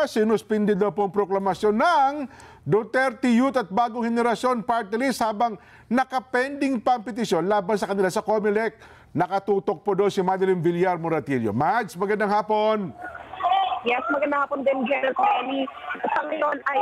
Sinuspindi daw po ang proklamasyon ng Duterte Youth at Bagong Henerasyon Party List habang nakapending pa ang petisyon laban sa kanila sa COMELEC. Nakatutok po doon si Madeline Villar Moratillo. Mads, magandang hapon. Yes, magandang hapon din, Janet Kelly. Sa ngayon ay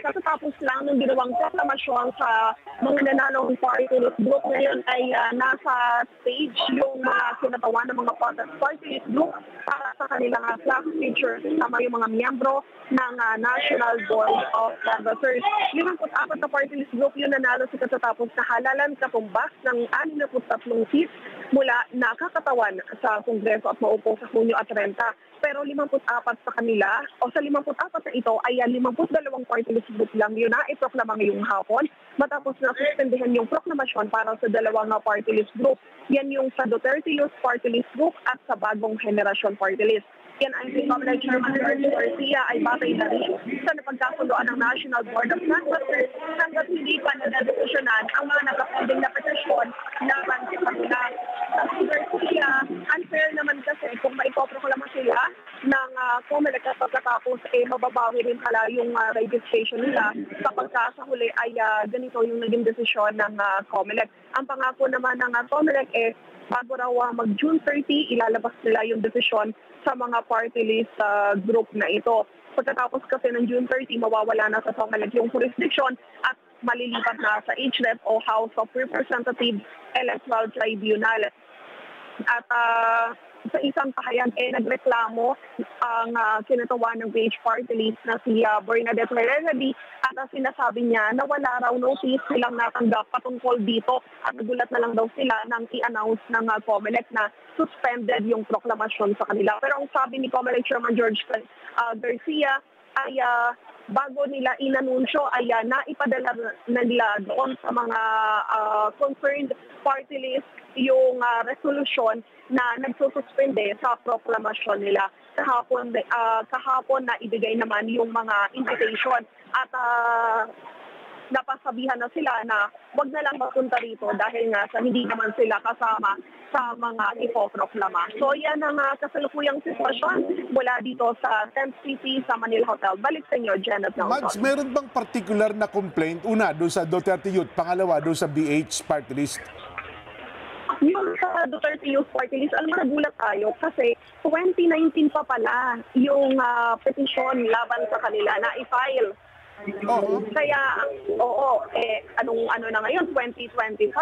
katatapos lang ng ginawang proklamasyon sa mga nanalong party list group. Ngayon ay nasa stage yung mga kinatawan ng mga party list group para sa kanilang class features sama yung mga miyembro ng National Board of Canvassers. 54 na party list group yung nanalo sa katatapos na halalan katumbas ng 63 seats mula nakakatawan sa Kongreso at maupo sa Hunyo at 30. Pero 54 sa kanila, o sa 54 na ito ay 52 party list group lang yun na iproklama ngayong hapon matapos na suspendihan yung proklamasyon para sa dalawang party list group. Yan yung sa Duterte Youth Party List Group at sa Bagong Henerasyon Party List. Yan ay si COMELEC Chairman George Garcia ay batay na rin sa napagkasundoan ng National Board of Canvassers hanggat hindi pa nadedesisyonan ang mga nakapending na petisyon laban sa kanila. Si Garcia, unfair naman kasi kung maipoproklama sila ng COMELEC at pagkatapos mababawi rin pala yung registration nila kapag sa huli ay ganito yung naging desisyon ng COMELEC. Ang pangako naman ng COMELEC bago raw mag-June 30, ilalabas nila yung desisyon sa mga party list group na ito. Pagkatapos kasi ng June 30, mawawala na sa COMELEC yung jurisdiction at malilipat na sa HREP o House of Representatives Electoral Tribunal. At sa isang pahayag nagreklamo ang kinatawan ng PH Party List na si Bernadette Merelady at sinasabi niya na wala raw notice silang natanggap patungkol dito at nagulat na lang daw sila nang i-announce ng COMELEC na suspended yung proklamasyon sa kanila. Pero ang sabi ni COMELEC Chairman George Garcia ay bago nila inanunsyo ay naipadala na nila doon sa mga concerned party list yung resolution na nagsususpende sa proklamasyon nila. Kahapon na ibigay naman yung mga invitation at napasabihan na sila na wag na lang mapunta rito dahil nga sa hindi naman sila kasama sa mga ipoproklama. So yan ang kasalukuyang sitwasyon mula dito sa 10th City sa Manila Hotel. Balik sa inyo, Janet. Mads, meron bang particular na complaint? Una, doon sa Duterte Youth. Pangalawa, doon sa BH Party List. Yung sa Duterte Youth Party List, alam mo, nagulat tayo kasi 2019 pa pala yung petisyon laban sa kanila na i-file. Kaya, ano na ngayon, 2025.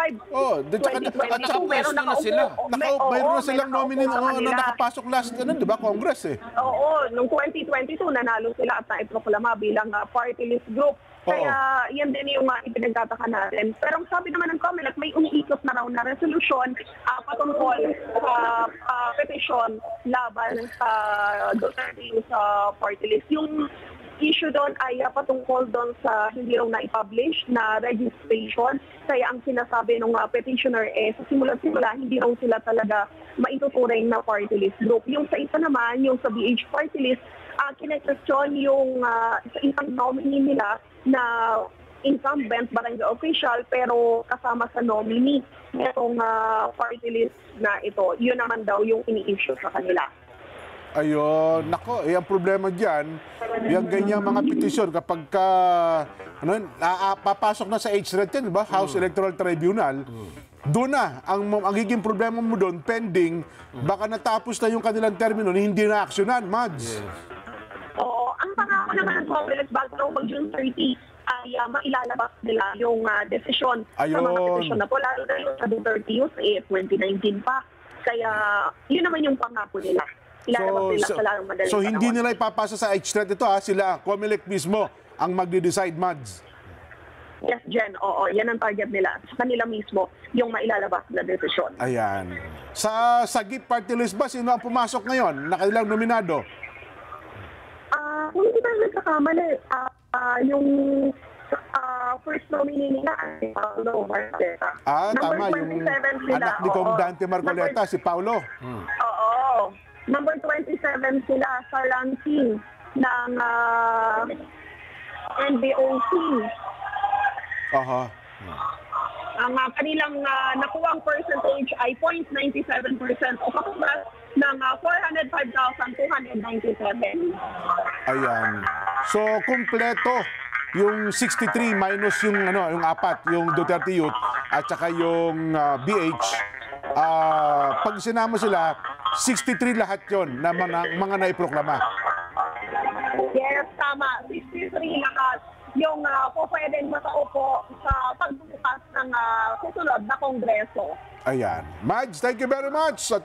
2022, meron na sila. Mayroon na silang nominee na nakapasok last, di ba, Congress Oo, noong 2022, nanalo sila at naiproklama bilang party list group. Kaya yan din yung ipinagtataka natin. Pero ang sabi naman ng COMELEC, may umiikot na raw na resolution patungkol sa petisyon laban sa Duterte sa party list. Yung issue doon ay patungkol doon sa hindi raw na-publish na registration. Kaya ang sinasabi ng petitioner sa simula-simula, hindi raw sila talaga maituturing na party list group. Yung sa isa naman, yung sa BH party list, kinekestyon yung sa isang nominee nila na incumbent barangay official pero kasama sa nominee itong party list na ito. Yun naman daw yung ini-issue sa kanila. Ayun, nako, ang problema diyan, yung ganyang mga petisyon kapag papasok na sa HRET yan, di ba? House Electoral Tribunal. Doon na, ang magiging problema mo doon, pending, baka natapos na yung kanilang termino, hindi na aksyonan, Mads. Oo, ang pangako naman ng COMELEC bago mag-June 30 ay mailalabas nila yung desisyon sa mga petisyon na po, lalo na yung sa Duterte Youth, 2019 pa. Kaya, yun naman yung pangako nila. So hindi nila ipapasa sa HRET ito sila, COMELEC mismo, ang magde-decide, Mads. Yes, Jen. Oo, yan ang target nila. Sa kanila mismo, yung mailalabas na desisyon. Ayan. Sa GIP Party List ba, sino ang pumasok ngayon? Nakailang nominado? Kung hindi tayo nagkakamali, yung first nominee nila ay Paulo Marcoleta. Tama, yung anak ni Comandante Marcoleta, si Paulo. Oo. Number 27 sila sa ranking ng NBOC. Ang kanilang nakuwang percentage ay 0.97% o kakubas ng 405,297. Ayan. So, kumpleto yung 63 minus yung yung apat, yung Duterte Youth at saka yung BH. Pag sinama sila, 63 lahat 'yon na mga naiproklama. Yes, tama. 63 lahat yung po pwedeng makaupo sa pagbubukas ng susunod na kongreso. Ayan. Mads, thank you very much. At